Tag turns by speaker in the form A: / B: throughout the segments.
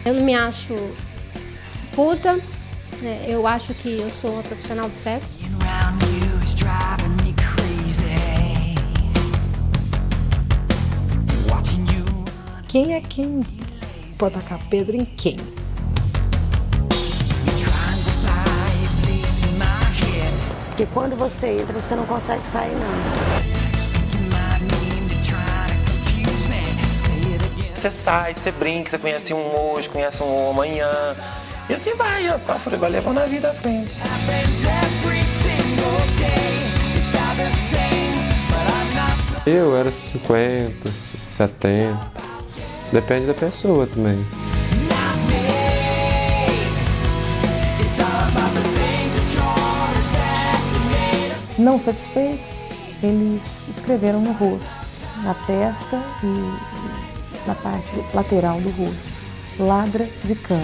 A: Eu não me acho puta, né? Eu acho que eu sou uma profissional do sexo.
B: Quem é quem pode tacar pedra em quem?
C: Porque quando você entra, você não consegue sair, não.
D: Você sai, você brinca, você conhece um hoje, conhece um amanhã. E assim vai, vai levando a vida à frente.
E: Eu era 50, 70. Depende da pessoa também.
B: Não satisfeitos, eles escreveram no rosto, na testa e na parte lateral do rosto, ladra de cama.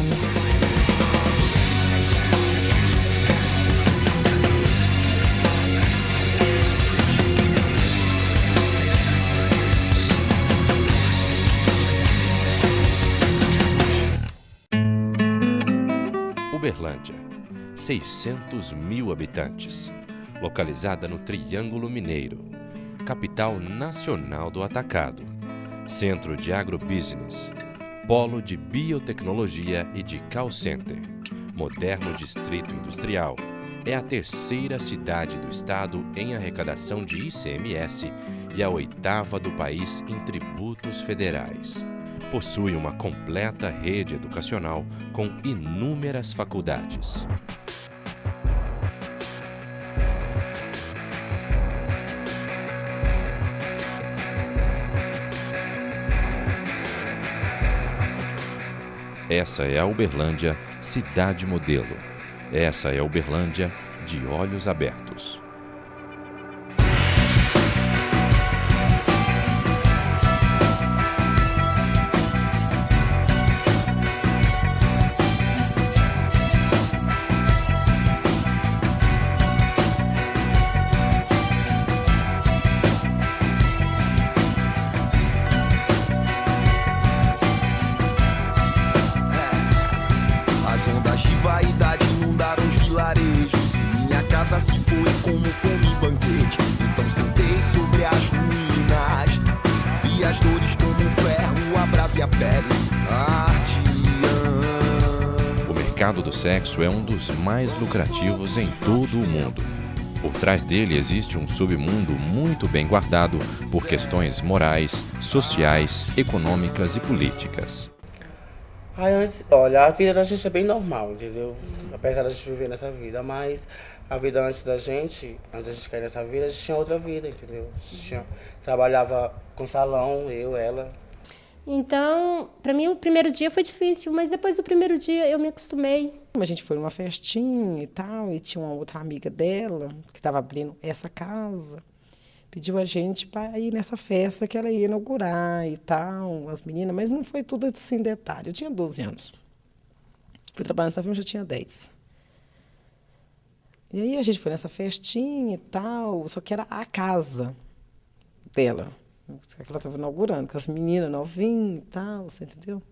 F: Uberlândia, 600 mil habitantes, localizada no Triângulo Mineiro, capital nacional do atacado, centro de agrobusiness, polo de biotecnologia e de call center, moderno distrito industrial, é a terceira cidade do estado em arrecadação de ICMS e a oitava do país em tributos federais. Possui uma completa rede educacional com inúmeras faculdades. Essa é a Uberlândia, cidade modelo. Essa é a Uberlândia de olhos abertos.
G: Se foi como fome e banquete, então sentei sobre as ruínas e as dores como ferro, a brasa e a pele ardiam.
F: O mercado do sexo é um dos mais lucrativos em todo o mundo. Por trás dele existe um submundo muito bem guardado por questões morais, sociais, econômicas e políticas.
H: Olha, a vida da gente é bem normal, entendeu? Apesar da gente viver nessa vida, mas a vida antes da gente cair nessa vida, a gente tinha outra vida, entendeu? Trabalhava com salão, eu, ela.
A: Então, para mim o primeiro dia foi difícil, mas depois do primeiro dia eu me acostumei.
B: A gente foi numa festinha e tal, e tinha uma outra amiga dela que estava abrindo essa casa. Pediu a gente para ir nessa festa que ela ia inaugurar e tal, as meninas, mas não foi tudo assim detalhe. Eu tinha 12 anos. Fui trabalhar nessa firma, já tinha 10. E aí a gente foi nessa festinha e tal, só que era a casa dela, que ela estava inaugurando, com as meninas novinhas e tal, você entendeu?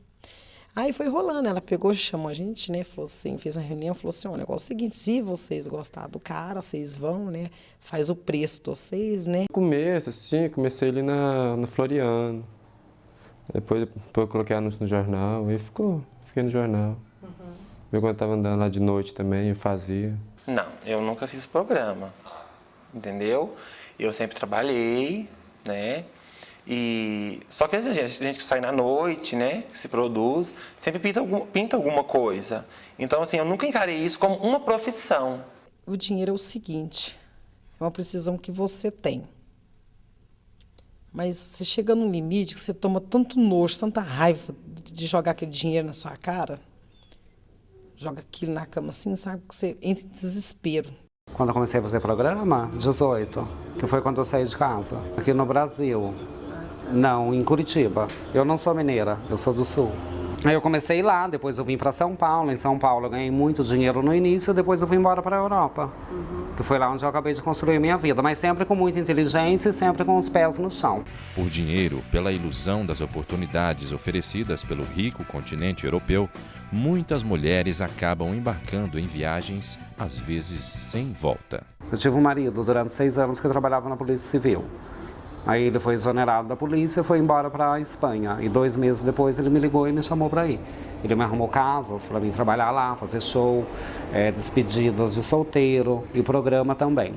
B: Aí foi rolando, ela pegou, chamou a gente, né, falou assim, fez uma reunião, falou assim, o negócio é o seguinte, se vocês gostarem do cara, vocês vão, né, faz o preço de vocês, né.
E: No começo, assim, comecei ali na Floriano, depois eu coloquei anúncio no jornal, aí fiquei no jornal. Eu quando estava andando lá de noite também, eu fazia.
D: Não, eu nunca fiz programa, entendeu? Eu sempre trabalhei, né? E só que a gente que sai na noite, né? Que se produz, sempre pinta alguma coisa. Então, assim, eu nunca encarei isso como uma profissão.
B: O dinheiro é o seguinte, é uma precisão que você tem. Mas você chega num limite que você toma tanto nojo, tanta raiva de jogar aquele dinheiro na sua cara, joga aquilo na cama assim, sabe, que você entra em desespero.
I: Quando eu comecei a fazer programa, 18, que foi quando eu saí de casa, aqui no Brasil. Não, em Curitiba. Eu não sou mineira, eu sou do Sul. Aí eu comecei lá, depois eu vim para São Paulo. Em São Paulo eu ganhei muito dinheiro no início, depois eu vim embora para a Europa. Que foi lá onde eu acabei de construir minha vida, mas sempre com muita inteligência e sempre com os pés no chão.
F: Por dinheiro, pela ilusão das oportunidades oferecidas pelo rico continente europeu, muitas mulheres acabam embarcando em viagens, às vezes sem volta.
I: Eu tive um marido durante 6 anos que trabalhava na Polícia Civil. Aí ele foi exonerado da polícia e foi embora para a Espanha. E 2 meses depois ele me ligou e me chamou para ir. Ele me arrumou casas para mim trabalhar lá, fazer show, despedidas de solteiro e programa também.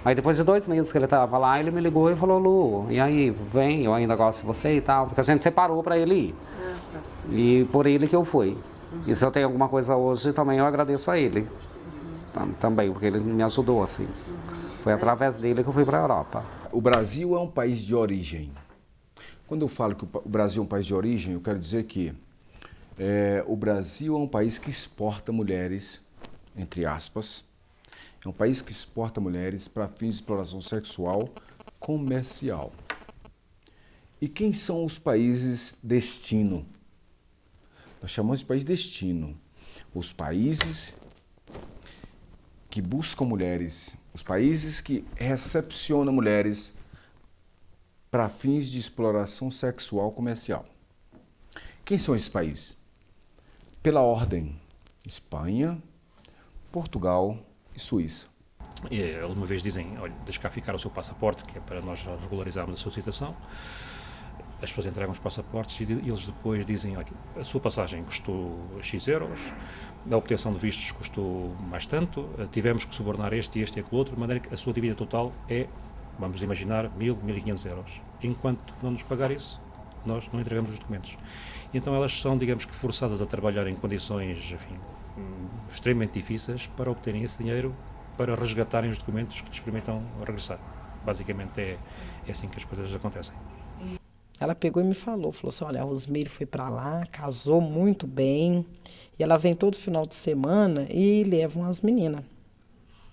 I: Aí depois de 2 meses que ele estava lá, ele me ligou e falou: Lu, e aí, vem, eu ainda gosto de você e tal. Porque a gente separou para ele ir. E por ele que eu fui. E se eu tenho alguma coisa hoje, também eu agradeço a ele. Também, porque ele me ajudou assim. Foi através dele que eu fui para a Europa.
J: O Brasil é um país de origem. Quando eu falo que o Brasil é um país de origem, eu quero dizer que o Brasil é um país que exporta mulheres, entre aspas. É um país que exporta mulheres para fins de exploração sexual comercial. E quem são os países destino? Nós chamamos de país destino. Os países que buscam mulheres, os países que recepcionam mulheres para fins de exploração sexual comercial. Quem são esses países? Pela ordem: Espanha, Portugal e Suíça.
K: Eles uma vez dizem: olha, deixe cá ficar o seu passaporte, que é para nós regularizarmos a sua situação. As pessoas entregam os passaportes e eles depois dizem: olha, a sua passagem custou X euros, a obtenção de vistos custou mais tanto, tivemos que subornar este e aquele outro, de maneira que a sua dívida total é, vamos imaginar, 1.000, 1.500 euros. Enquanto não nos pagar isso, nós não entregamos os documentos. Então elas são, digamos que, forçadas a trabalhar em condições, enfim, extremamente difíceis para obterem esse dinheiro, para resgatarem os documentos que lhes permitam regressar. Basicamente é assim que as coisas acontecem.
B: Ela pegou e me falou assim: olha, a Rosmeire foi para lá, casou muito bem, e ela vem todo final de semana e leva umas meninas.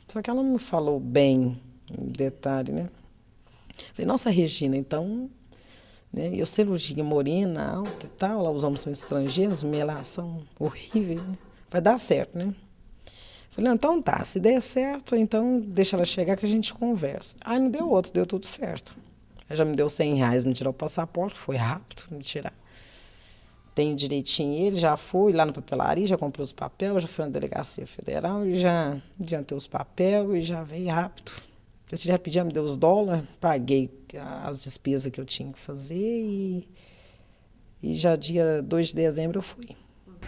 B: Só que ela não me falou bem, em detalhe, né? Falei: nossa, Regina, então, né, eu cirurgia morena, alta e tal, lá os homens são estrangeiros, melação horrível, né? Vai dar certo, né? Falei: não, então tá, se der certo, então deixa ela chegar que a gente conversa. Aí não deu outro, deu tudo certo. Ela já me deu R$100 me tirar o passaporte, foi rápido me tirar. Tenho direitinho ele, já fui lá na papelaria, já comprei os papéis, já fui na delegacia federal e já adiantei os papéis e já veio rápido. Eu tirei rapidinho, me deu os dólares, paguei as despesas que eu tinha que fazer e já dia 2 de dezembro eu fui.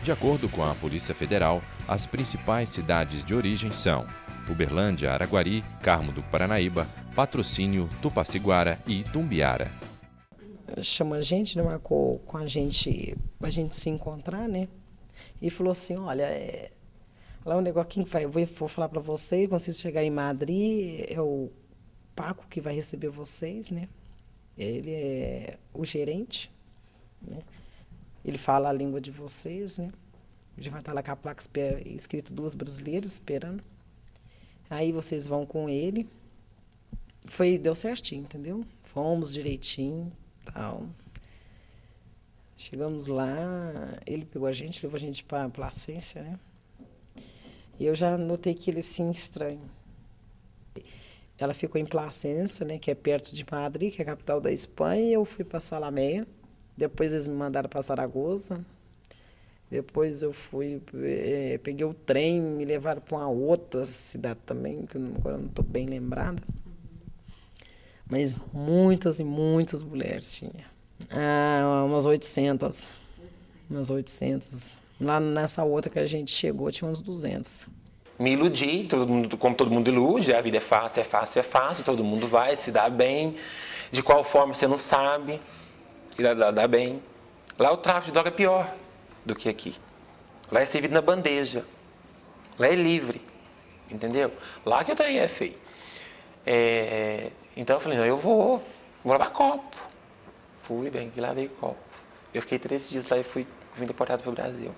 F: De acordo com a Polícia Federal, as principais cidades de origem são Uberlândia, Araguari, Carmo do Paranaíba, Patrocínio, Tupaciguara e Itumbiara.
B: Chamou a gente, né, marcou com a gente se encontrar, né? E falou assim: olha, lá um negocinho que eu vou falar para vocês, quando vocês chegarem em Madrid, é o Paco que vai receber vocês, né? Ele é o gerente, né? Ele fala a língua de vocês, né? Já vai estar lá com a placa escrito 2 brasileiras esperando. Aí vocês vão com ele. Deu certinho, entendeu? Fomos direitinho, tal. Chegamos lá, ele pegou a gente, levou a gente para Placência, né? E eu já notei que ele assim estranho. Ela ficou em Placência, né, que é perto de Madrid, que é a capital da Espanha, e eu fui para Salamanca. Depois eles me mandaram para Zaragoza. Depois eu peguei o trem, me levaram para uma outra cidade também, que agora não estou bem lembrada. Mas muitas e muitas mulheres tinha. Umas 800. Umas 800. Lá nessa outra que a gente chegou, tinha uns 200.
D: Me iludi, como todo mundo ilude, a vida é fácil, é fácil, é fácil, todo mundo vai se dá bem. De qual forma você não sabe, e dá bem. Lá o tráfico de droga é pior do que aqui. Lá é servido na bandeja. Lá é livre, entendeu? Lá que eu trem é feio. Então eu falei: não, eu vou lavar copo. Fui, bem, que lavei copo. Eu fiquei 3 dias lá e vim deportado para o Brasil.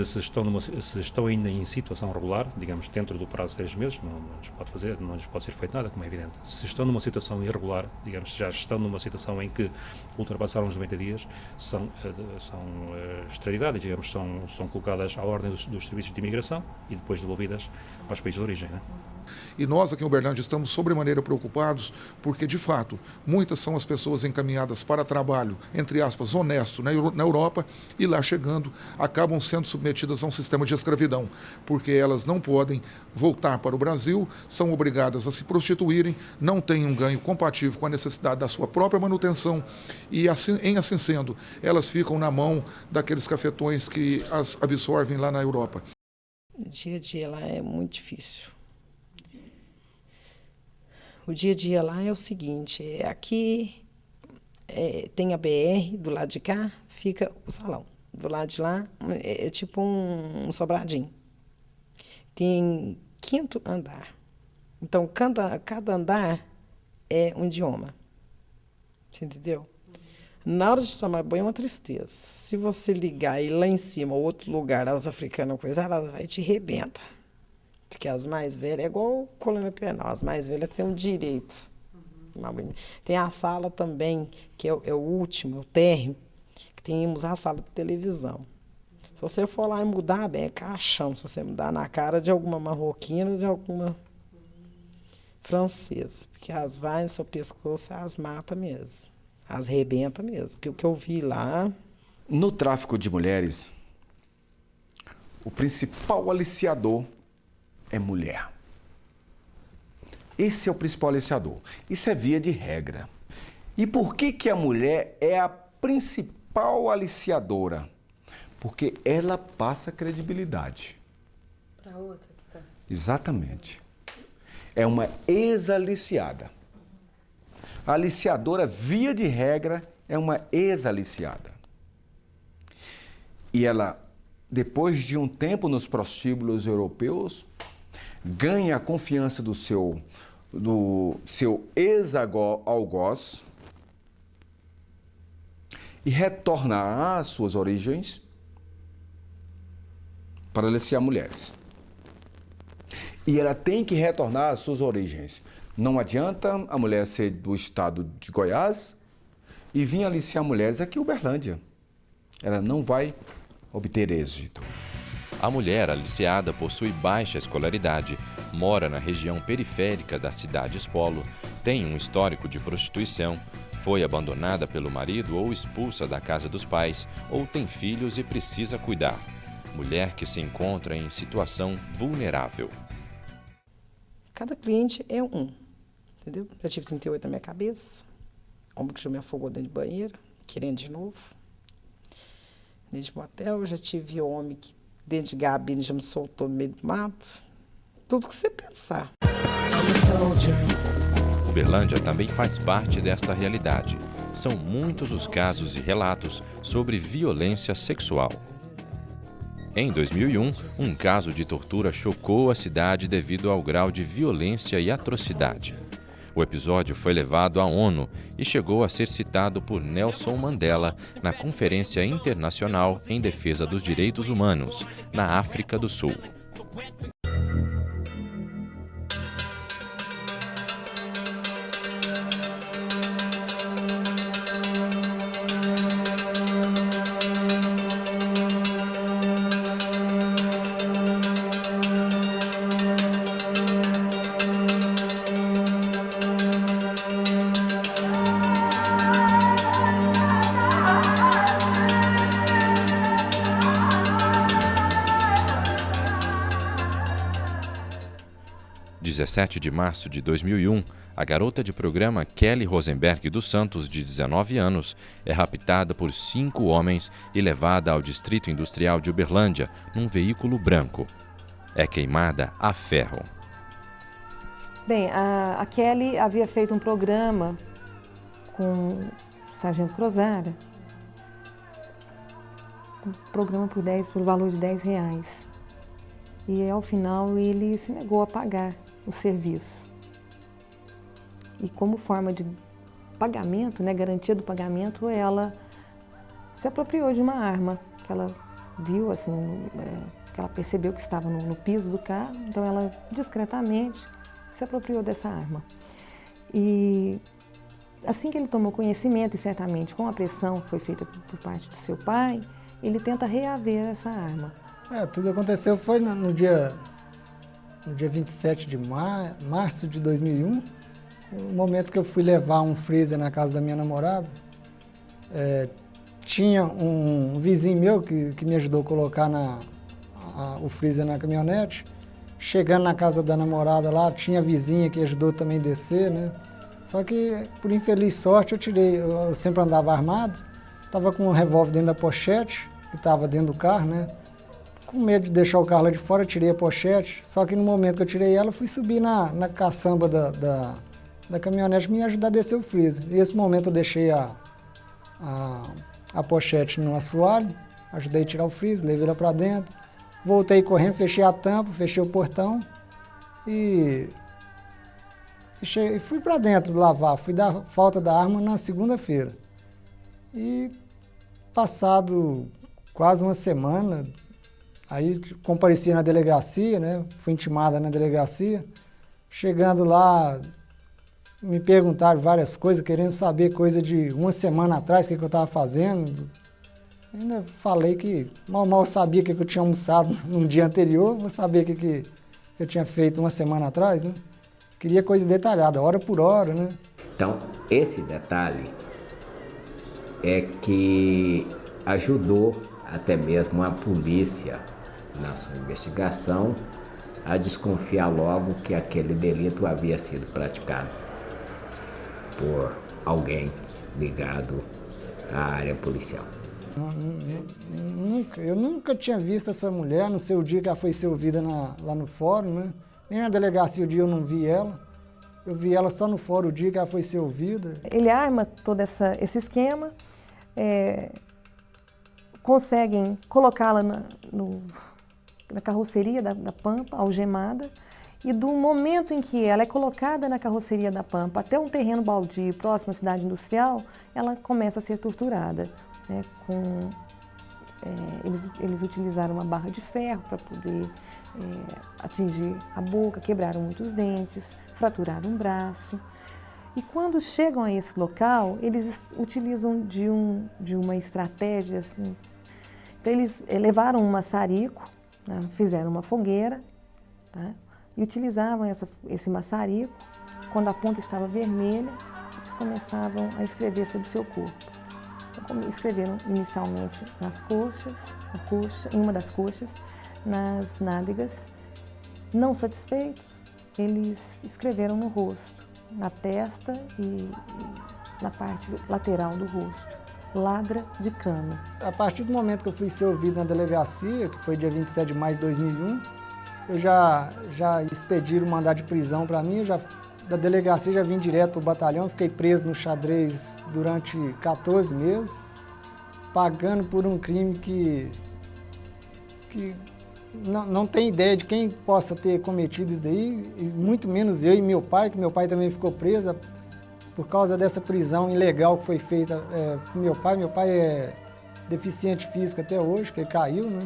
K: Se estão ainda em situação regular, digamos, dentro do prazo de 3 meses, não lhes pode ser feito nada, como é evidente. Se estão numa situação irregular, digamos, se já estão numa situação em que ultrapassaram os 90 dias, são extraditadas, digamos, são colocadas à ordem dos serviços de imigração e depois devolvidas aos países de origem, né?
L: E nós aqui em Uberlândia estamos sobremaneira preocupados porque, de fato, muitas são as pessoas encaminhadas para trabalho, entre aspas, honesto na Europa e lá chegando acabam sendo submetidas a um sistema de escravidão, porque elas não podem voltar para o Brasil, são obrigadas a se prostituírem, não têm um ganho compatível com a necessidade da sua própria manutenção e, assim sendo, elas ficam na mão daqueles cafetões que as absorvem lá na Europa.
B: O dia a dia lá é muito difícil. O dia a dia lá é o seguinte, aqui tem a BR, do lado de cá fica o salão. Do lado de lá é tipo um sobradinho. Tem 5º andar. Então, cada andar é um idioma. Você entendeu? Na hora de tomar banho é uma tristeza. Se você ligar e lá em cima, outro lugar, as africanas, elas vai te arrebentar. Porque as mais velhas, é igual colônia penal, as mais velhas têm um direito. Tem a sala também, que é o último, o térreo, que temos a sala de televisão. Se você for lá e mudar, bem, é caixão. Se você mudar na cara de alguma marroquina, de alguma francesa. Porque as vai no seu pescoço, as mata mesmo. As rebenta mesmo. Porque o que eu vi lá...
J: No tráfico de mulheres, o principal aliciador é mulher. Esse é o principal aliciador. Isso é via de regra. E por que a mulher é a principal aliciadora? Porque ela passa credibilidade.
M: Para outra que tá.
J: Exatamente. É uma ex-aliciada. A aliciadora, via de regra, é uma ex-aliciada. E ela, depois de um tempo nos prostíbulos europeus, ganha a confiança do seu ex-algoz e retorna às suas origens para aliciar mulheres. E ela tem que retornar às suas origens. Não adianta a mulher ser do estado de Goiás e vir aliciar mulheres aqui em Uberlândia. Ela não vai obter êxito.
F: A mulher aliciada possui baixa escolaridade, mora na região periférica das cidades polo, tem um histórico de prostituição, foi abandonada pelo marido ou expulsa da casa dos pais, ou tem filhos e precisa cuidar. Mulher que se encontra em situação vulnerável.
B: Cada cliente é um, entendeu? Já tive 38 na minha cabeça, homem que já me afogou dentro de banheiro, querendo de novo. Dentro de motel, já tive homem que dentro de gabine já me soltou no meio do mato. Tudo que você pensar.
F: Uberlândia também faz parte desta realidade. São muitos os casos e relatos sobre violência sexual. Em 2001, um caso de tortura chocou a cidade devido ao grau de violência e atrocidade. O episódio foi levado à ONU e chegou a ser citado por Nelson Mandela na Conferência Internacional em Defesa dos Direitos Humanos, na África do Sul. Em 17 de março de 2001, a garota de programa Kelly Rosenberg dos Santos, de 19 anos, é raptada por 5 homens e levada ao Distrito Industrial de Uberlândia num veículo branco. É queimada a ferro.
M: Bem, a Kelly havia feito um programa com o Sargento Crozara, um programa por valor de R$10. E ao final ele se negou a pagar o serviço. E como forma de pagamento, garantia do pagamento, ela se apropriou de uma arma que ela viu, assim, que ela percebeu que estava no piso do carro, então ela discretamente se apropriou dessa arma. E assim que ele tomou conhecimento, e certamente com a pressão que foi feita por parte do seu pai, ele tenta reaver essa arma.
N: Tudo aconteceu foi no dia 27 de março de 2001, no momento que eu fui levar um freezer na casa da minha namorada. Tinha um vizinho meu que me ajudou a colocar o freezer na caminhonete. Chegando na casa da namorada lá, tinha a vizinha que ajudou também a descer, né? Só que, por infeliz sorte, eu sempre andava armado, estava com um revólver dentro da pochete, que estava dentro do carro, né? Com medo de deixar o carro lá de fora, eu tirei a pochete, só que no momento que eu tirei ela, eu fui subir na caçamba da caminhonete me ajudar a descer o freezer. E nesse momento eu deixei a pochete no assoalho, ajudei a tirar o freezer, levei ela para dentro, voltei correndo, fechei a tampa, fechei o portão e fui para dentro lavar. Fui dar falta da arma na segunda-feira. E passado quase uma semana, aí compareci na delegacia, né? Fui intimada na delegacia. Chegando lá, me perguntaram várias coisas, querendo saber coisa de uma semana atrás, o que eu estava fazendo. Ainda falei que mal sabia o que eu tinha almoçado no dia anterior, vou saber o que eu tinha feito uma semana atrás, né? Queria coisa detalhada, hora por hora, né?
O: Então, esse detalhe é que ajudou até mesmo a polícia, na sua investigação, a desconfiar logo que aquele delito havia sido praticado por alguém ligado à área policial.
N: Eu nunca tinha visto essa mulher, não sei o dia que ela foi ser ouvida lá no fórum, né? Nem na delegacia o dia eu não vi ela. Eu vi ela só no fórum o dia que ela foi ser ouvida.
M: Ele arma todo esse esquema, conseguem colocá-la na carroceria da Pampa, algemada, e do momento em que ela é colocada na carroceria da Pampa até um terreno baldio próximo à cidade industrial, ela começa a ser torturada. Né, eles utilizaram uma barra de ferro para poder atingir a boca, quebraram muitos dentes, fraturaram um braço. E quando chegam a esse local, eles utilizam de uma estratégia assim. Então eles levaram um maçarico, né, fizeram uma fogueira, tá, e utilizavam esse maçarico. Quando a ponta estava vermelha, eles começavam a escrever sobre o seu corpo. Então, escreveram inicialmente nas coxas, em uma das coxas, nas nádegas. Não satisfeitos, eles escreveram no rosto, na testa e na parte lateral do rosto. Ladra de cano.
N: A partir do momento que eu fui ser ouvido na delegacia, que foi dia 27 de maio de 2001, eu já expediram um mandado de prisão para mim. Da delegacia já vim direto para o batalhão, fiquei preso no xadrez durante 14 meses, pagando por um crime que não tem ideia de quem possa ter cometido isso daí, e muito menos eu e meu pai, que meu pai também ficou preso por causa dessa prisão ilegal que foi feita por meu pai. Meu pai é deficiente físico até hoje, que ele caiu, né?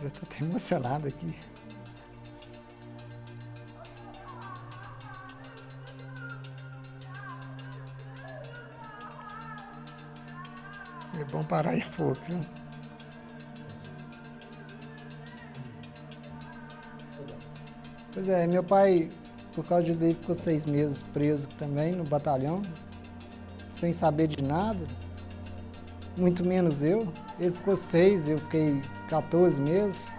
N: Eu estou até emocionado aqui. É bom parar e fogo, viu? Pois é, meu pai, por causa disso aí, ficou 6 meses preso também no batalhão, sem saber de nada, muito menos eu. Ele ficou 6, eu fiquei 14 meses.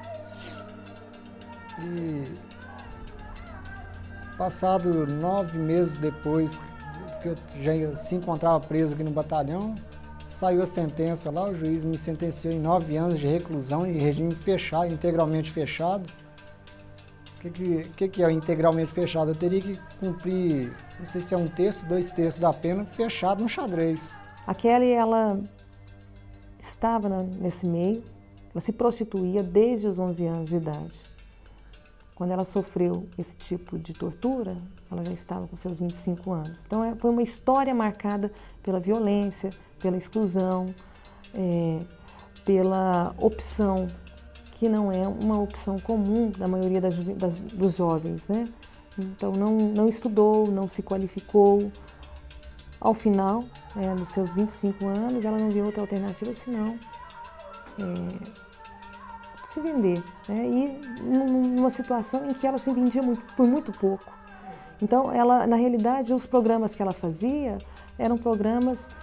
N: E passado 9 meses depois que eu já se encontrava preso aqui no batalhão, saiu a sentença lá, o juiz me sentenciou em 9 anos de reclusão em regime fechado, integralmente fechado. O que é o integralmente fechado? Eu teria que cumprir, não sei se é 1/3, 2/3 da pena, fechado no xadrez.
M: A Kelly, ela estava nesse meio, ela se prostituía desde os 11 anos de idade. Quando ela sofreu esse tipo de tortura, ela já estava com seus 25 anos. Então foi uma história marcada pela violência, pela exclusão, pela opção que não é uma opção comum da maioria dos jovens, né? Então não estudou, não se qualificou. Ao final, dos seus 25 anos, ela não viu outra alternativa senão se vender, né? E numa situação em que ela se vendia por muito pouco. Então, ela, na realidade, os programas que ela fazia eram programas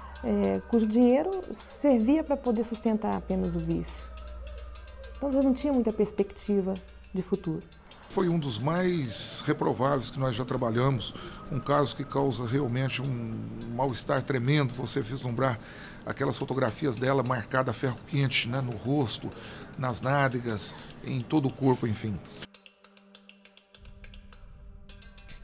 M: cujo dinheiro servia para poder sustentar apenas o vício. Então, ela não tinha muita perspectiva de futuro.
L: Foi um dos mais reprováveis que nós já trabalhamos, um caso que causa realmente um mal-estar tremendo, você vislumbrar aquelas fotografias dela marcada a ferro quente, né, no rosto, nas nádegas, em todo o corpo, enfim.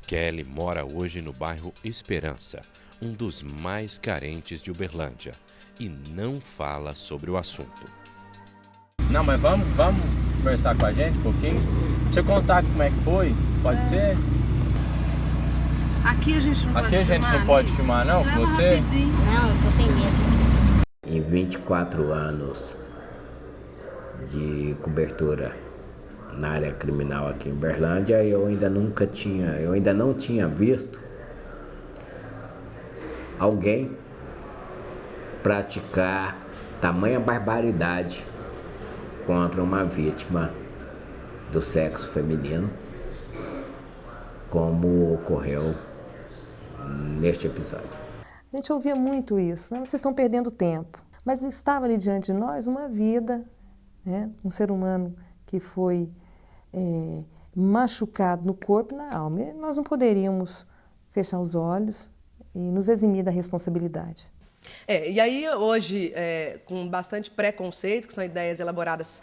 F: Kelly mora hoje no bairro Esperança, um dos mais carentes de Uberlândia, e não fala sobre o assunto.
P: Não, mas vamos conversar com a gente um pouquinho? Deixa eu contar como é que foi, pode ser?
Q: Aqui a gente não pode filmar? Aqui a gente
P: não pode filmar, não, com você?
Q: Não, eu tô sem medo.
O: Em 24 anos de cobertura na área criminal aqui em Uberlândia, eu ainda não tinha visto alguém praticar tamanha barbaridade contra uma vítima do sexo feminino, como ocorreu neste episódio.
M: A gente ouvia muito isso, né? Vocês estão perdendo tempo. Mas estava ali diante de nós uma vida, né? Um ser humano que foi machucado no corpo e na alma. E nós não poderíamos fechar os olhos e nos eximir da responsabilidade.
R: E aí hoje, com bastante preconceito, que são ideias elaboradas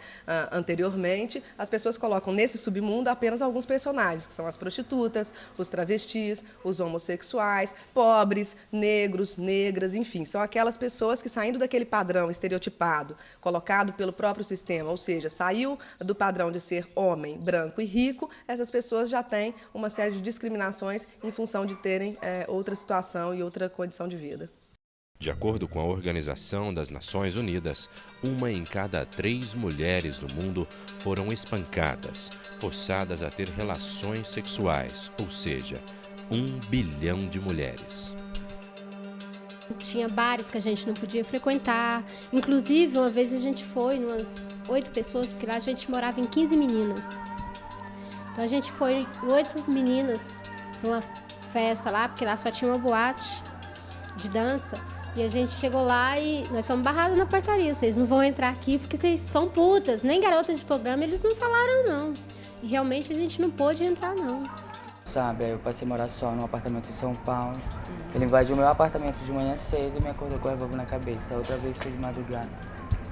R: anteriormente, as pessoas colocam nesse submundo apenas alguns personagens, que são as prostitutas, os travestis, os homossexuais, pobres, negros, negras, enfim, são aquelas pessoas que, saindo daquele padrão estereotipado, colocado pelo próprio sistema, ou seja, saiu do padrão de ser homem, branco e rico, essas pessoas já têm uma série de discriminações em função de terem outra situação e outra condição de vida.
F: De acordo com a Organização das Nações Unidas, 1 em cada 3 mulheres no mundo foram espancadas, forçadas a ter relações sexuais, ou seja, 1 bilhão de mulheres.
A: Tinha bares que a gente não podia frequentar, inclusive uma vez a gente foi, umas 8 pessoas, porque lá a gente morava em 15 meninas. Então a gente foi 8 meninas para uma festa lá, porque lá só tinha uma boate de dança. E a gente chegou lá e nós somos barrados na portaria. Vocês não vão entrar aqui porque vocês são putas. Nem garotas de programa eles não falaram, não. E realmente a gente não pôde entrar, não.
S: Sabe, aí eu passei a morar só num apartamento em São Paulo. Ele invadiu meu apartamento de manhã cedo e me acordou com o revólver na cabeça. Outra vez foi de madrugada.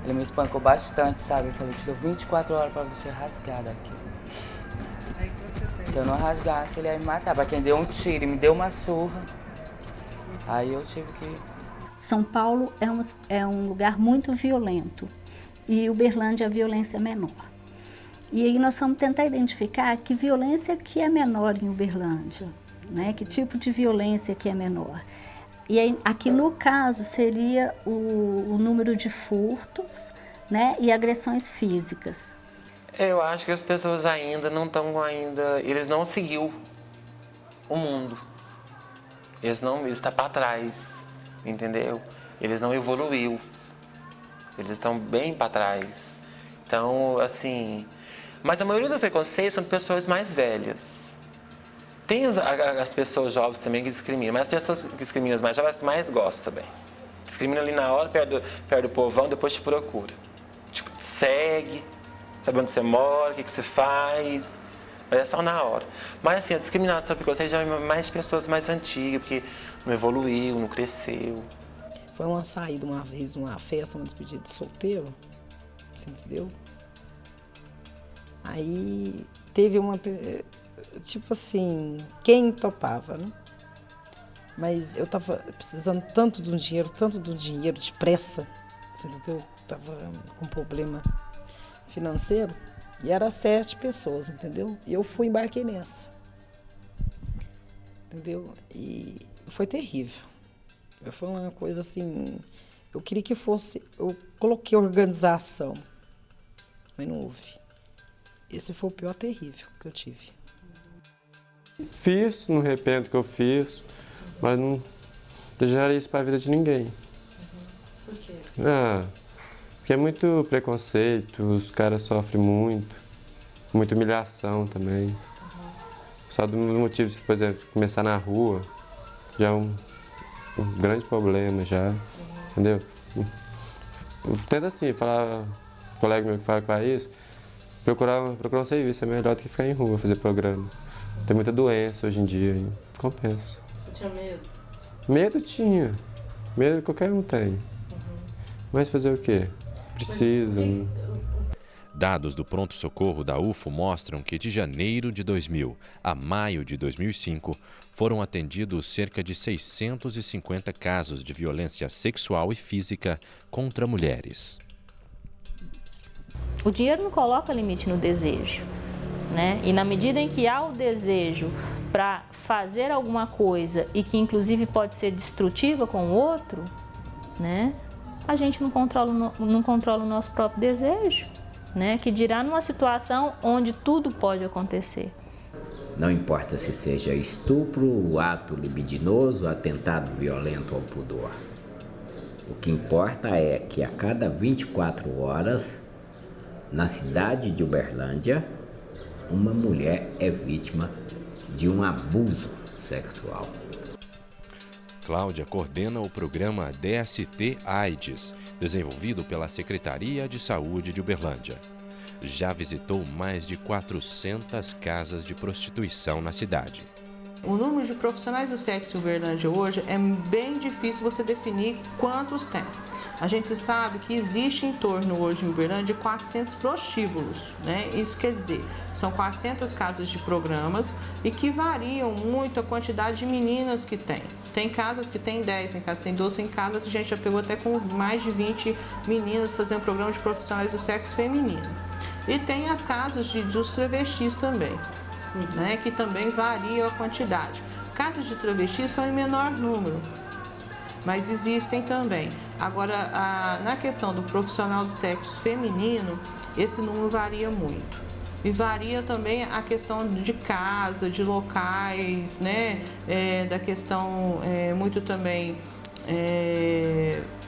S: Ele me espancou bastante, sabe? Ele falou, te dou 24 horas pra você rasgar daqui.
Q: Aí que você fez?
S: Se eu não rasgasse, ele ia me matar. Pra quem deu um tiro e me deu uma surra. Aí eu tive que...
T: São Paulo é um lugar muito violento e Uberlândia a violência é menor. E aí nós vamos tentar identificar que violência que é menor em Uberlândia, né? Que tipo de violência que é menor. E aí, aqui no caso seria o número de furtos, né? E agressões físicas.
D: Eu acho que as pessoas ainda não estão eles não seguiu o mundo. Eles estão para trás. Entendeu? Eles não evoluiu. Eles estão bem para trás. Então, assim... Mas a maioria do preconceito são pessoas mais velhas. Tem as pessoas jovens também que discriminam, mas as pessoas que discriminam as mais jovens mais gostam também. Discrimina ali na hora, perto do povão, depois te procura. Te segue, sabe onde você mora, o que você faz... Mas é só na hora. Mas assim, a discriminação pelo preconceito já é mais de pessoas mais antigas, porque não evoluiu, não cresceu.
B: Foi uma saída uma vez, uma festa, uma despedida de solteiro, você entendeu? Aí teve uma, tipo assim, quem topava, né? Mas eu tava precisando tanto de um dinheiro depressa, você entendeu? Tava com problema financeiro. E era 7 pessoas, entendeu? E eu embarquei nessa. Entendeu? E foi terrível. Foi uma coisa assim, Eu queria que fosse, eu coloquei organização, mas não houve. Esse foi o pior terrível que eu tive.
E: Fiz, não arrependo que eu fiz, mas não desejaria isso para a vida de ninguém.
Q: Por quê?
E: Porque é muito preconceito, os caras sofrem muito, muita humilhação também. Só do motivo de, por exemplo, começar na rua, já é um grande problema já, entendeu? Eu tento assim, falar, colega meu que fala que faz isso, procurar um serviço é melhor do que ficar em rua, fazer programa. Tem muita doença hoje em dia, e compensa.
Q: Você tinha medo?
E: Medo tinha, medo qualquer um tem. Mas fazer o quê? Precisa.
F: Dados do pronto-socorro da UFO mostram que de janeiro de 2000 a maio de 2005 foram atendidos cerca de 650 casos de violência sexual e física contra mulheres.
U: O dinheiro não coloca limite no desejo, né? E na medida em que há o desejo para fazer alguma coisa e que inclusive pode ser destrutiva com o outro, né? A gente não controla o nosso próprio desejo, né? Que dirá numa situação onde tudo pode acontecer.
O: Não importa se seja estupro, ato libidinoso, atentado violento ao pudor. O que importa é que a cada 24 horas, na cidade de Uberlândia, uma mulher é vítima de um abuso sexual.
F: Cláudia coordena o programa DST AIDS, desenvolvido pela Secretaria de Saúde de Uberlândia. Já visitou mais de 400 casas de prostituição na cidade.
V: O número de profissionais do sexo em Uberlândia hoje é bem difícil você definir quantos tem. A gente sabe que existe em torno hoje em Uberlândia de 400 prostíbulos, né? Isso quer dizer, são 400 casas de programas e que variam muito a quantidade de meninas que tem. Tem casas que tem 10, tem casas que tem 12, tem casas que a gente já pegou até com mais de 20 meninas fazendo programa de profissionais do sexo feminino. E tem as casas dos travestis também, né? Que também varia a quantidade. Casas de travestis são em menor número, mas existem também. Agora, na questão do profissional do sexo feminino, esse número varia muito. E varia também a questão de casa, de locais, né? Da questão muito também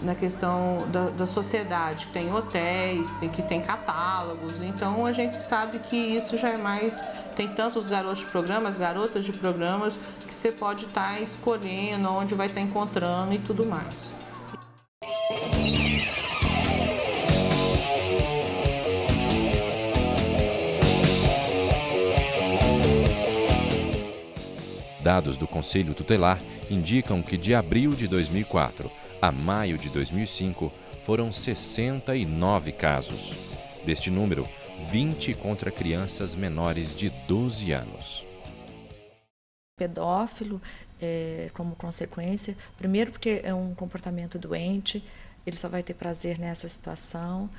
V: na questão da sociedade, que tem hotéis, que tem catálogos. Então a gente sabe que isso já é mais, tem tantos garotos de programas, garotas de programas, que você pode estar escolhendo onde vai estar encontrando e tudo mais.
F: Dados do Conselho Tutelar indicam que de abril de 2004 a maio de 2005 foram 69 casos. Deste número, 20 contra crianças menores de 12 anos.
W: Pedófilo, como consequência, primeiro porque é um comportamento doente, ele só vai ter prazer nessa situação,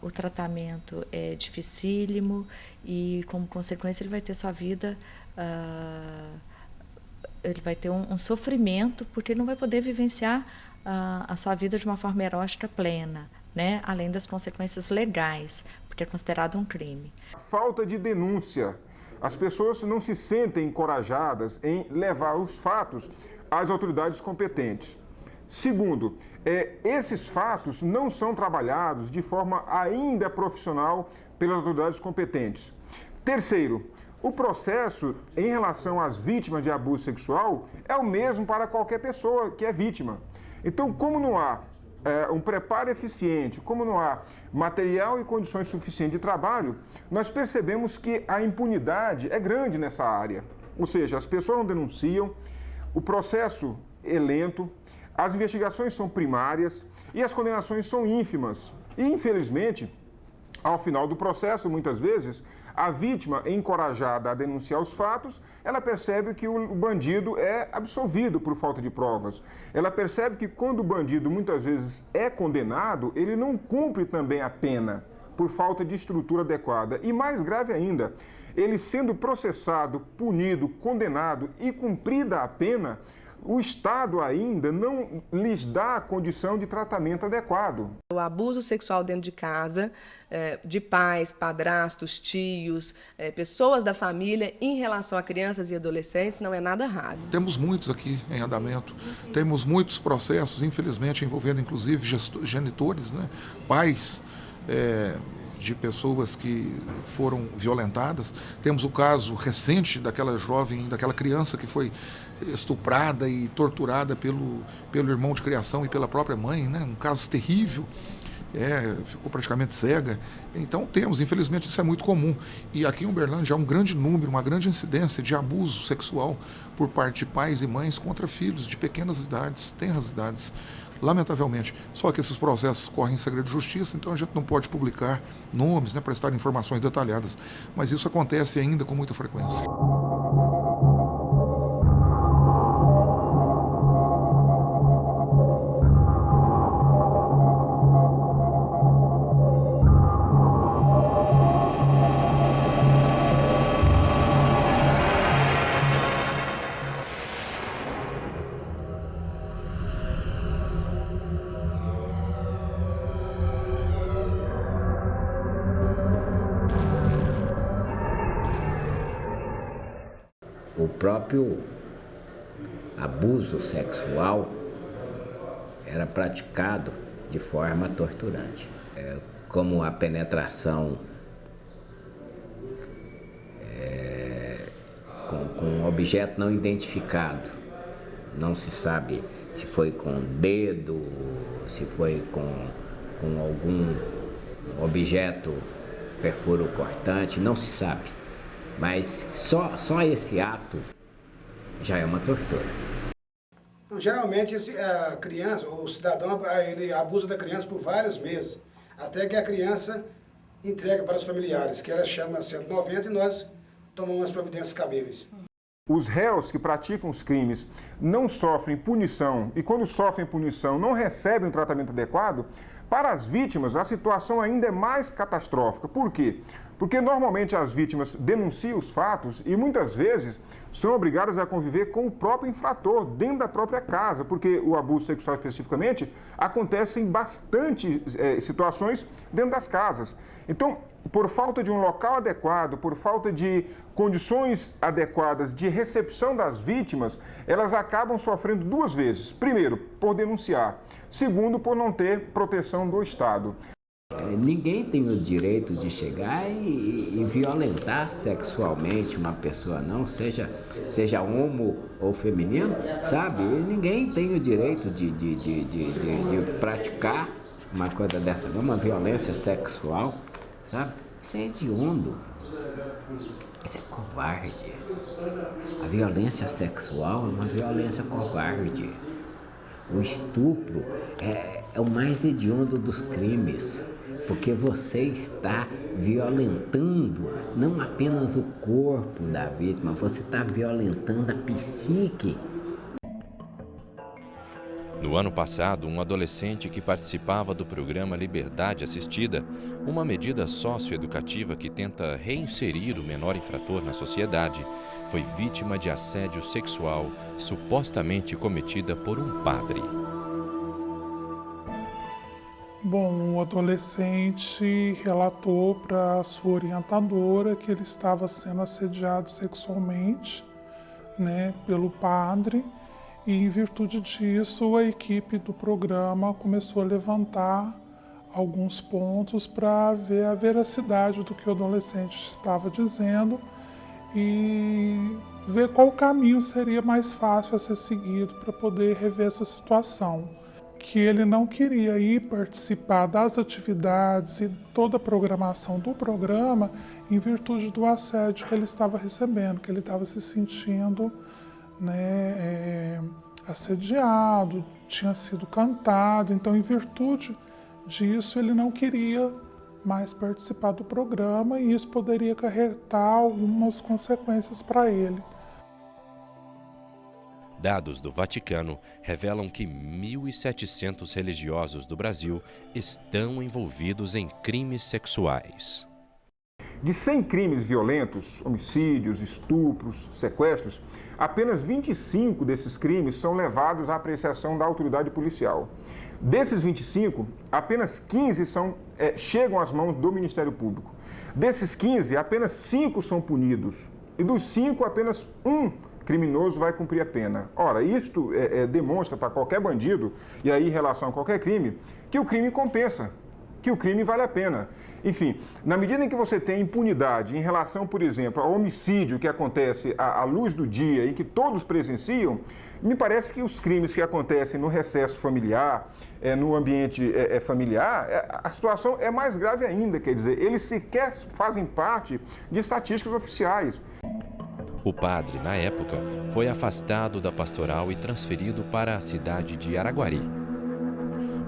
W: o tratamento é dificílimo e, como consequência, ele vai ter sua vida... ele vai ter um sofrimento, porque ele não vai poder vivenciar a sua vida de uma forma erótica plena, né? Além das consequências legais, porque é considerado um crime.
X: Falta de denúncia. As pessoas não se sentem encorajadas em levar os fatos às autoridades competentes. Segundo, esses fatos não são trabalhados de forma ainda profissional pelas autoridades competentes. Terceiro, o processo em relação às vítimas de abuso sexual é o mesmo para qualquer pessoa que é vítima. Então, como não há um preparo eficiente, como não há material e condições suficientes de trabalho, nós percebemos que a impunidade é grande nessa área. Ou seja, as pessoas não denunciam, o processo é lento, as investigações são primárias e as condenações são ínfimas. E, infelizmente, ao final do processo, muitas vezes, a vítima, encorajada a denunciar os fatos, ela percebe que o bandido é absolvido por falta de provas. Ela percebe que quando o bandido muitas vezes é condenado, ele não cumpre também a pena por falta de estrutura adequada. E mais grave ainda, ele sendo processado, punido, condenado e cumprida a pena, o Estado ainda não lhes dá a condição de tratamento adequado.
R: O abuso sexual dentro de casa, de pais, padrastos, tios, pessoas da família em relação a crianças e adolescentes não é nada raro.
L: Temos muitos aqui em andamento, temos muitos processos, infelizmente, envolvendo inclusive genitores, né? Pais de pessoas que foram violentadas. Temos o caso recente daquela jovem, daquela criança que foi estuprada e torturada pelo irmão de criação e pela própria mãe, né? Um caso terrível, ficou praticamente cega. Então temos, infelizmente isso é muito comum. E aqui em Uberlândia há um grande número, uma grande incidência de abuso sexual por parte de pais e mães contra filhos de pequenas idades, tenras idades, lamentavelmente. Só que esses processos correm em segredo de justiça, então a gente não pode publicar nomes, né, prestar informações detalhadas. Mas isso acontece ainda com muita frequência.
O: O próprio abuso sexual era praticado de forma torturante, como a penetração com um objeto não identificado. Não se sabe se foi com dedo, se foi com algum objeto perfuro cortante, não se sabe. Mas só esse ato já é uma tortura.
C: Então, geralmente a criança, o cidadão, ele abusa da criança por vários meses, até que a criança entrega para os familiares, que ela chama 190 e nós tomamos as providências cabíveis.
X: Os réus que praticam os crimes não sofrem punição e quando sofrem punição não recebem um tratamento adequado, para as vítimas a situação ainda é mais catastrófica. Por quê? Porque normalmente as vítimas denunciam os fatos e muitas vezes são obrigadas a conviver com o próprio infrator dentro da própria casa, porque o abuso sexual especificamente acontece em bastante situações dentro das casas. Então, por falta de um local adequado, por falta de condições adequadas de recepção das vítimas, elas acabam sofrendo duas vezes. Primeiro, por denunciar. Segundo, por não ter proteção do Estado.
O: Ninguém tem o direito de chegar e violentar sexualmente uma pessoa, não, seja homo ou feminino, sabe? Ninguém tem o direito de praticar uma coisa dessa, uma violência sexual, sabe? Isso é hediondo, isso é covarde. A violência sexual é uma violência covarde. O estupro é o mais hediondo dos crimes, porque você está violentando não apenas o corpo da vítima, você está violentando a psique.
F: No ano passado, um adolescente que participava do programa Liberdade Assistida, uma medida socioeducativa que tenta reinserir o menor infrator na sociedade, foi vítima de assédio sexual supostamente cometida por um padre.
G: Bom, o adolescente relatou para sua orientadora que ele estava sendo assediado sexualmente, né, pelo padre. E, em virtude disso, a equipe do programa começou a levantar alguns pontos para ver a veracidade do que o adolescente estava dizendo e ver qual caminho seria mais fácil a ser seguido para poder rever essa situação. Que ele não queria ir participar das atividades e toda a programação do programa em virtude do assédio que ele estava recebendo, que ele estava se sentindo, né, assediado, tinha sido cantado. Então, em virtude disso, ele não queria mais participar do programa e isso poderia acarretar algumas consequências para ele.
F: Dados do Vaticano revelam que 1.700 religiosos do Brasil estão envolvidos em crimes sexuais.
X: De 100 crimes violentos, homicídios, estupros, sequestros, apenas 25 desses crimes são levados à apreciação da autoridade policial. Desses 25, apenas 15 chegam às mãos do Ministério Público. Desses 15, apenas 5 são punidos. E dos 5, apenas um criminoso vai cumprir a pena. Ora, isto demonstra para qualquer bandido, e aí em relação a qualquer crime, que o crime compensa, que o crime vale a pena. Enfim, na medida em que você tem impunidade em relação, por exemplo, ao homicídio que acontece à luz do dia e que todos presenciam, me parece que os crimes que acontecem no recesso familiar, no ambiente familiar, a situação é mais grave ainda, quer dizer, eles sequer fazem parte de estatísticas oficiais.
F: O padre, na época, foi afastado da pastoral e transferido para a cidade de Araguari.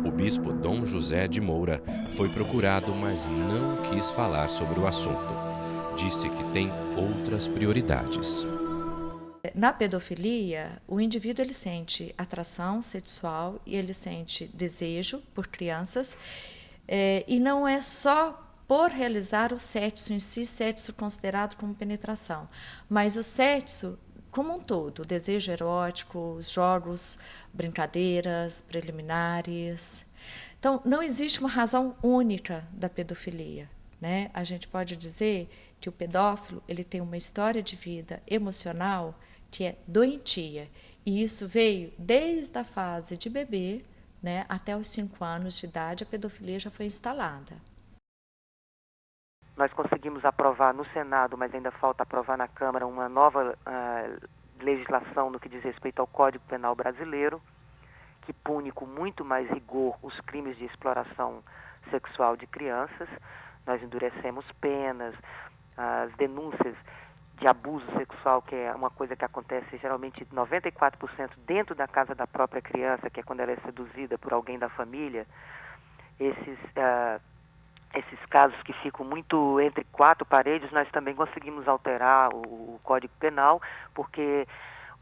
F: O bispo Dom José de Moura foi procurado, mas não quis falar sobre o assunto. Disse que tem outras prioridades.
W: Na pedofilia, o indivíduo ele sente atração sexual e ele sente desejo por crianças, e não é só por realizar o sexo em si, sexo considerado como penetração, mas o sexo como um todo, o desejo erótico, os jogos, brincadeiras, preliminares. Então, não existe uma razão única da pedofilia, né? A gente pode dizer que o pedófilo ele tem uma história de vida emocional que é doentia, e isso veio desde a fase de bebê, né, até os 5 anos de idade, a pedofilia já foi instalada.
H: Nós conseguimos aprovar no Senado, mas ainda falta aprovar na Câmara, uma nova legislação no que diz respeito ao Código Penal brasileiro, que pune com muito mais rigor os crimes de exploração sexual de crianças. Nós endurecemos penas, as denúncias de abuso sexual, que é uma coisa que acontece geralmente 94% dentro da casa da própria criança, que é quando ela é seduzida por alguém da família. Esses casos que ficam muito entre 4 paredes, nós também conseguimos alterar o Código Penal, porque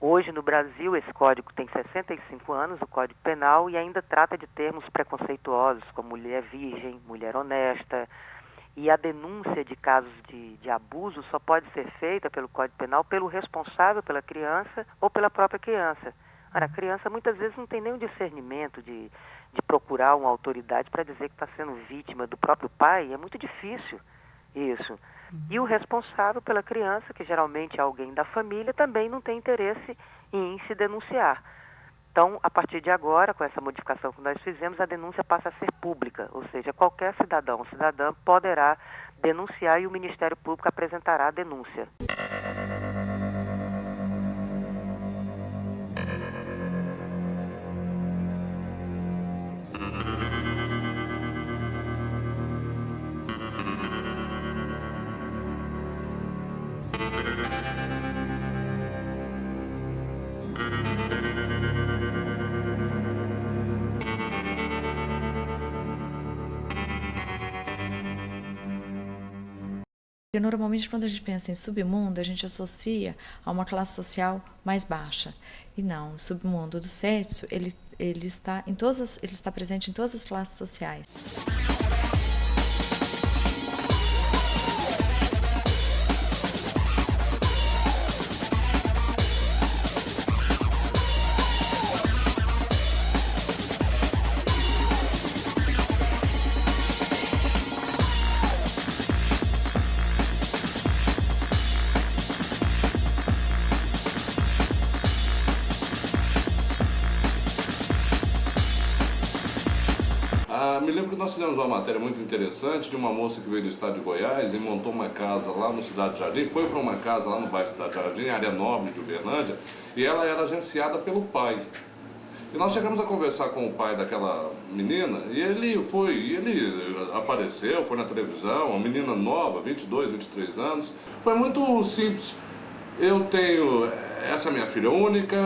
H: hoje no Brasil esse código tem 65 anos, o Código Penal, e ainda trata de termos preconceituosos, como mulher virgem, mulher honesta, e a denúncia de casos de abuso só pode ser feita pelo Código Penal pelo responsável pela criança ou pela própria criança. Ora, a criança muitas vezes não tem nem o discernimento de procurar uma autoridade para dizer que está sendo vítima do próprio pai, é muito difícil isso. E o responsável pela criança, que geralmente é alguém da família, também não tem interesse em se denunciar. Então, a partir de agora, com essa modificação que nós fizemos, a denúncia passa a ser pública, ou seja, qualquer cidadão ou cidadã poderá denunciar e o Ministério Público apresentará a denúncia.
W: Porque normalmente quando a gente pensa em submundo, a gente associa a uma classe social mais baixa. E não, o submundo do sexo, ele está presente em todas as classes sociais.
I: Me lembro que nós fizemos uma matéria muito interessante de uma moça que veio do estado de Goiás e montou uma casa lá no Cidade Jardim, foi para uma casa lá no bairro Cidade Jardim, área nobre de Uberlândia, e ela era agenciada pelo pai. E nós chegamos a conversar com o pai daquela menina e ele apareceu, foi na televisão, uma menina nova, 22, 23 anos, foi muito simples. Eu tenho, essa é minha filha única,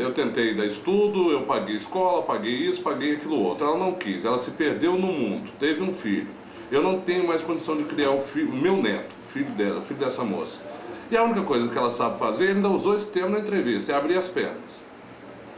I: eu tentei dar estudo, eu paguei escola, paguei isso, paguei aquilo outro. Ela não quis, ela se perdeu no mundo, teve um filho. Eu não tenho mais condição de criar o meu neto, o filho dela, o filho dessa moça. E a única coisa que ela sabe fazer, ele ainda usou esse termo na entrevista, é abrir as pernas.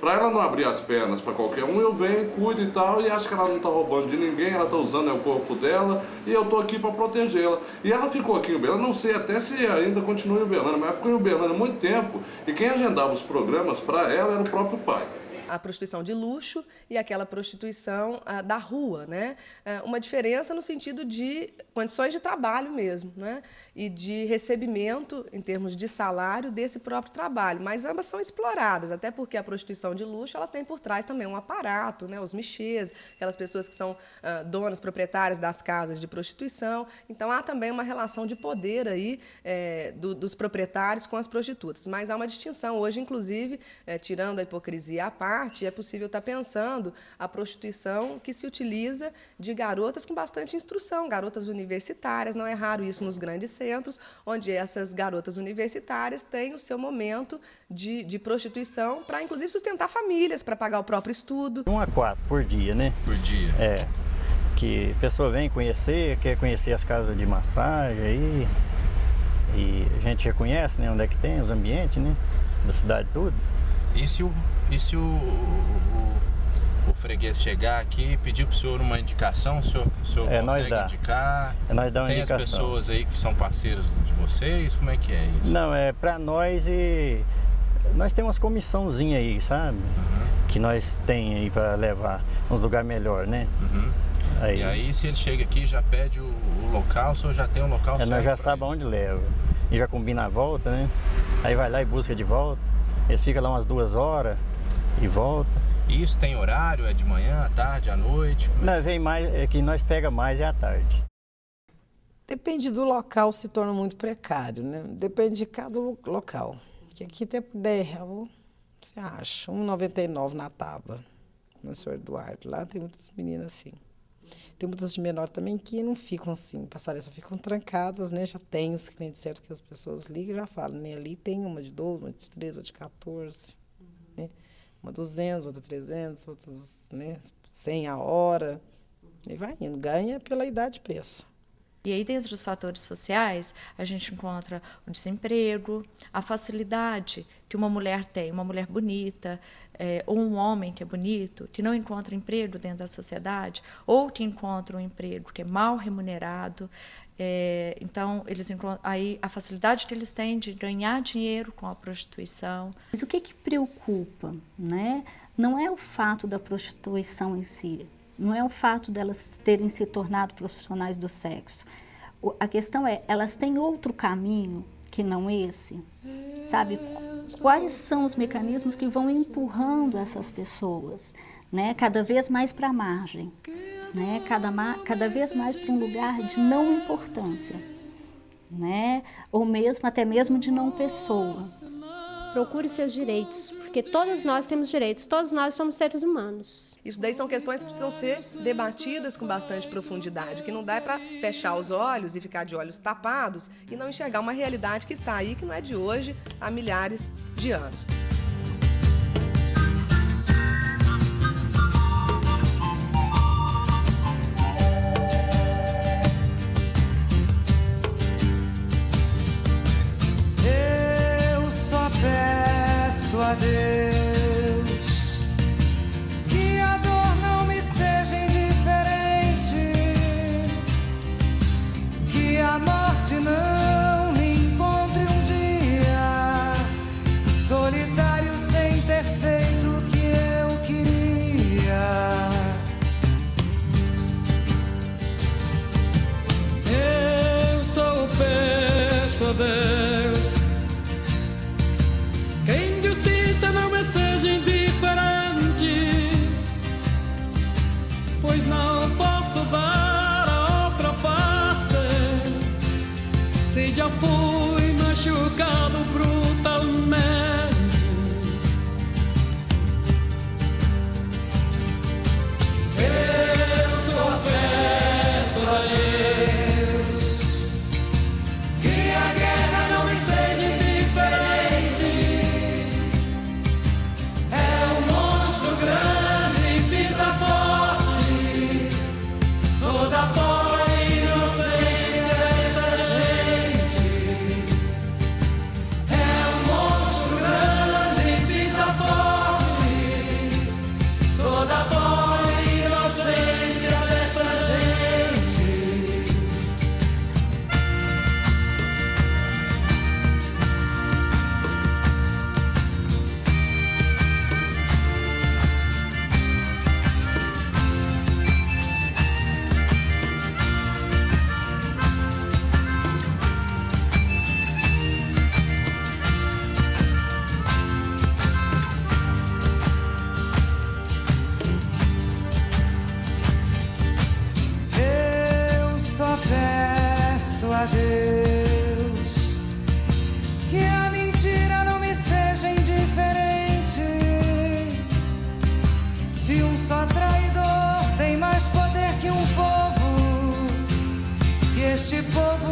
I: Para ela não abrir as pernas para qualquer um, eu venho, cuido e tal, e acho que ela não está roubando de ninguém, ela está usando o corpo dela, e eu estou aqui para protegê-la. E ela ficou aqui em Uberlândia, não sei até se ainda continua em Uberlândia, mas ela ficou em Uberlândia há muito tempo, e quem agendava os programas para ela era o próprio pai.
R: A prostituição de luxo e aquela prostituição da rua, né? Uma diferença no sentido de condições de trabalho mesmo, né? E de recebimento, em termos de salário, desse próprio trabalho. Mas ambas são exploradas, até porque a prostituição de luxo ela tem por trás também um aparato, né? Os michês, aquelas pessoas que são donas, proprietárias das casas de prostituição. Então, há também uma relação de poder aí dos proprietários com as prostitutas. Mas há uma distinção hoje, inclusive, tirando a hipocrisia à parte, é possível estar pensando a prostituição que se utiliza de garotas com bastante instrução, garotas universitárias. Não é raro isso nos grandes centros, onde essas garotas universitárias têm o seu momento de prostituição para, inclusive, sustentar famílias, para pagar o próprio estudo.
J: 1 a 4 por dia, né?
K: Por dia.
J: Que a pessoa vem conhecer, quer conhecer as casas de massagem aí. E a gente já conhece, né, onde é que tem os ambientes, né? Da cidade toda.
K: E se o freguês chegar aqui e pedir para o senhor uma indicação, o senhor consegue indicar?
J: Nós dá uma
K: tem
J: indicação.
K: As pessoas aí que são parceiros de vocês? Como é que é isso?
J: Não, para nós nós temos umas comissãozinhas aí, sabe? Que nós tem aí para levar uns lugares melhores, né?
K: E aí, se ele chega aqui e já pede o local, o senhor já tem um local certo?
J: Nós já sabemos onde leva. E já combina a volta, né? Aí vai lá e busca de volta. Eles ficam lá umas 2 horas e volta.
K: E isso tem horário? É de manhã, à tarde, à noite?
J: Não, vem mais, que nós pega mais à tarde.
B: Depende do local, se torna muito precário, né? Depende de cada local. Que aqui tem por R$10, você acha? R$1,99 na Taba, no Sr. Eduardo. Lá tem muitas meninas assim. Tem muitas de menor também que não ficam assim, passaram, só ficam trancadas, né? Já tem os clientes certos que as pessoas ligam e já falam, né? Ali tem uma de 12, uma de 13, uma de 14, né? Uma 200, outra 300, outras, né? 100 a hora. E vai indo, ganha pela idade e preço.
Q: E aí, dentro dos fatores sociais, a gente encontra o desemprego, a facilidade que uma mulher tem, uma mulher bonita, ou um homem que é bonito, que não encontra emprego dentro da sociedade, ou que encontra um emprego que é mal remunerado. Então, eles encontram aí a facilidade que eles têm de ganhar dinheiro com a prostituição.
T: Mas o que preocupa, né? Não é o fato da prostituição em si, não é o fato delas terem se tornado profissionais do sexo. A questão é, elas têm outro caminho que não esse, sabe? Quais são os mecanismos que vão empurrando essas pessoas, né? Cada vez mais para a margem, né? Cada vez mais para um lugar de não importância, né? Ou mesmo, até mesmo de não pessoa.
A: Procure seus direitos, porque todos nós temos direitos, todos nós somos seres humanos.
R: Isso daí são questões que precisam ser debatidas com bastante profundidade, que não dá para fechar os olhos e ficar de olhos tapados e não enxergar uma realidade que está aí, que não é de hoje, há milhares de anos.
N: A Deus que a dor não me seja indiferente, que a morte não me encontre um dia solitário sem ter feito o que eu queria. Eu só peço a Deus que a injustiça não me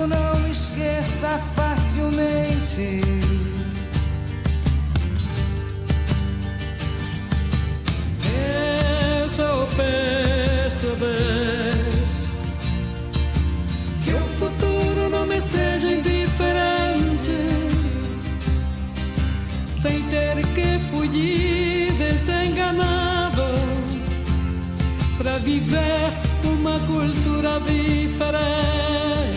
N: futuro não esqueça facilmente.
D: Eu só perceber que o futuro não me seja indiferente, sem ter que fugir desenganado para viver uma cultura diferente.